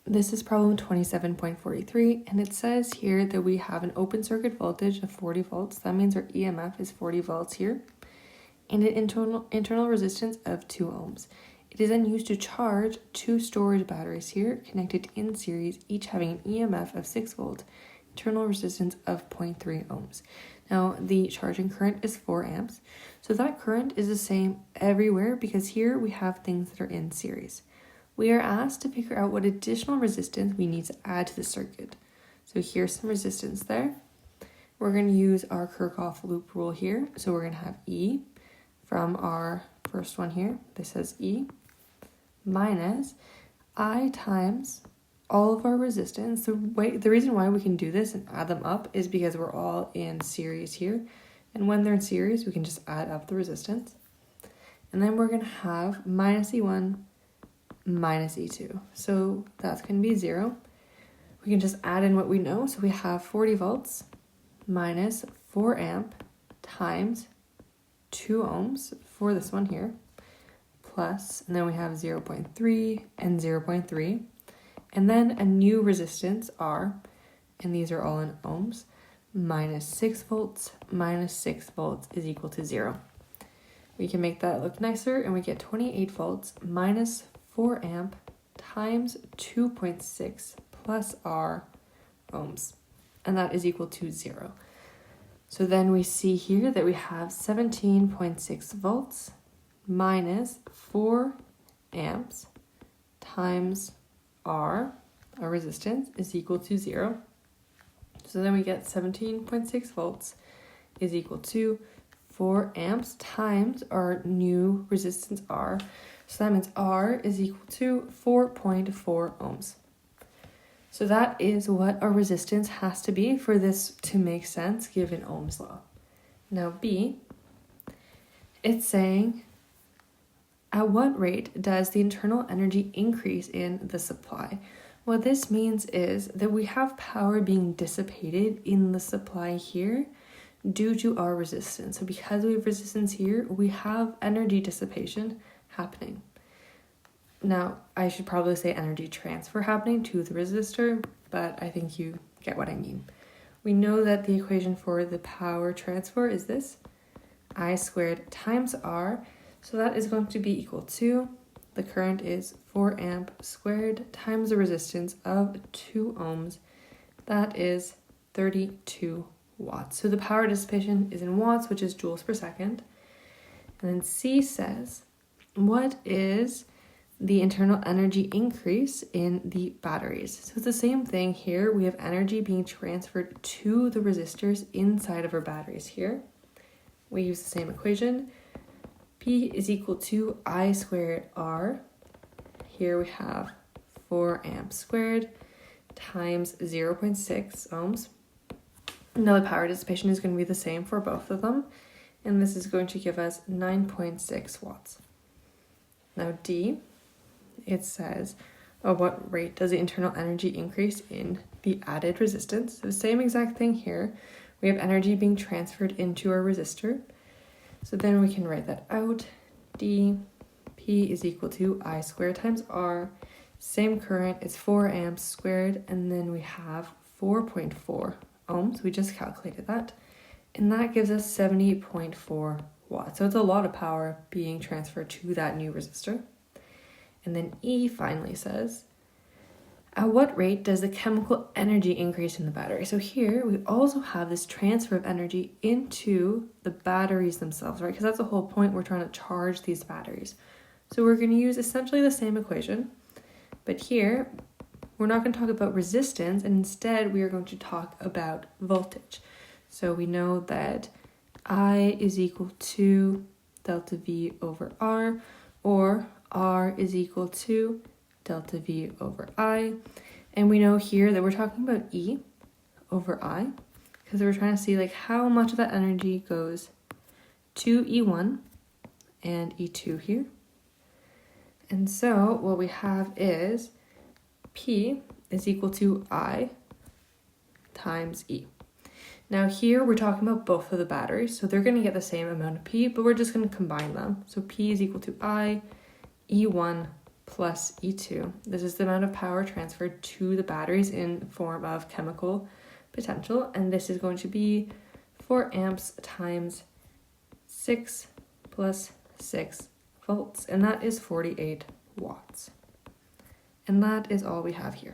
This is problem 27.43, and it says here that we have an open circuit voltage of 40 volts. That means our EMF is 40 volts here, and an internal resistance of 2 ohms. It is then used to charge 2 storage batteries here, connected in series, each having an EMF of 6 volts, internal resistance of 0.3 ohms. Now, the charging current is 4 amps, so that current is the same everywhere because here we have things that are in series. We are asked to figure out what additional resistance we need to add to the circuit. So here's some resistance there. We're going to use our Kirchhoff loop rule here. So we're going to have E from our first one here. This says E minus I times all of our resistance. The reason why we can do this and add them up is because we're all in series here. And when they're in series, we can just add up the resistance. And then we're going to have minus E1 minus E2. So that's going to be 0. We can just add in what we know. So we have 40 volts minus 4 amp times 2 ohms for this one here, plus, and then we have 0.3 and 0.3, and then a new resistance R, and these are all in ohms, minus 6 volts minus 6 volts is equal to 0. We can make that look nicer, and we get 28 volts minus 4 amp times 2.6 plus R ohms, and that is equal to 0. So then we see here that we have 17.6 volts minus 4 amps times R, our resistance, is equal to 0. So then we get 17.6 volts is equal to 4 amps times our new resistance R. So that means R is equal to 4.4 ohms. So that is what our resistance has to be for this to make sense given Ohm's law. Now B, it's saying, at what rate does the internal energy increase in the supply? What this means is that we have power being dissipated in the supply here due to our resistance. So because we have resistance here, we have energy dissipation happening. Now, I should probably say energy transfer happening to the resistor, but I think you get what I mean. We know that the equation for the power transfer is this, I squared times R, so that is going to be equal to, the current is 4 amp squared times the resistance of 2 ohms, that is 32 watts. So the power dissipation is in watts, which is joules per second. And then C says, what is the internal energy increase in the batteries? So it's the same thing here. We have energy being transferred to the resistors inside of our batteries here. We use the same equation. P is equal to I squared R. Here we have 4 amps squared times 0.6 ohms. Now the power dissipation is going to be the same for both of them, and this is going to give us 9.6 watts. Now D, it says, at what rate does the internal energy increase in the added resistance? So the same exact thing here. We have energy being transferred into our resistor. So then we can write that out. D, P is equal to I squared times R. Same current, it's 4 amps squared, and then we have 4.4 ohms. We just calculated that. And that gives us 70.4 watts. So it's a lot of power being transferred to that new resistor. And then E finally says, at what rate does the chemical energy increase in the battery? So here we also have this transfer of energy into the batteries themselves, right? Because that's the whole point. We're trying to charge these batteries. So we're going to use essentially the same equation, but here we're not going to talk about resistance, and instead we are going to talk about voltage. So we know that I is equal to delta V over R, or R is equal to delta V over I. And we know here that we're talking about E over I, because we're trying to see like how much of that energy goes to E1 and E2 here. And so what we have is P is equal to I times E. Now here we're talking about both of the batteries, so they're going to get the same amount of P, but we're just going to combine them. So P is equal to I, E1 plus E2. This is the amount of power transferred to the batteries in form of chemical potential, and this is going to be 4 amps times 6 plus 6 volts, and that is 48 watts. And that is all we have here.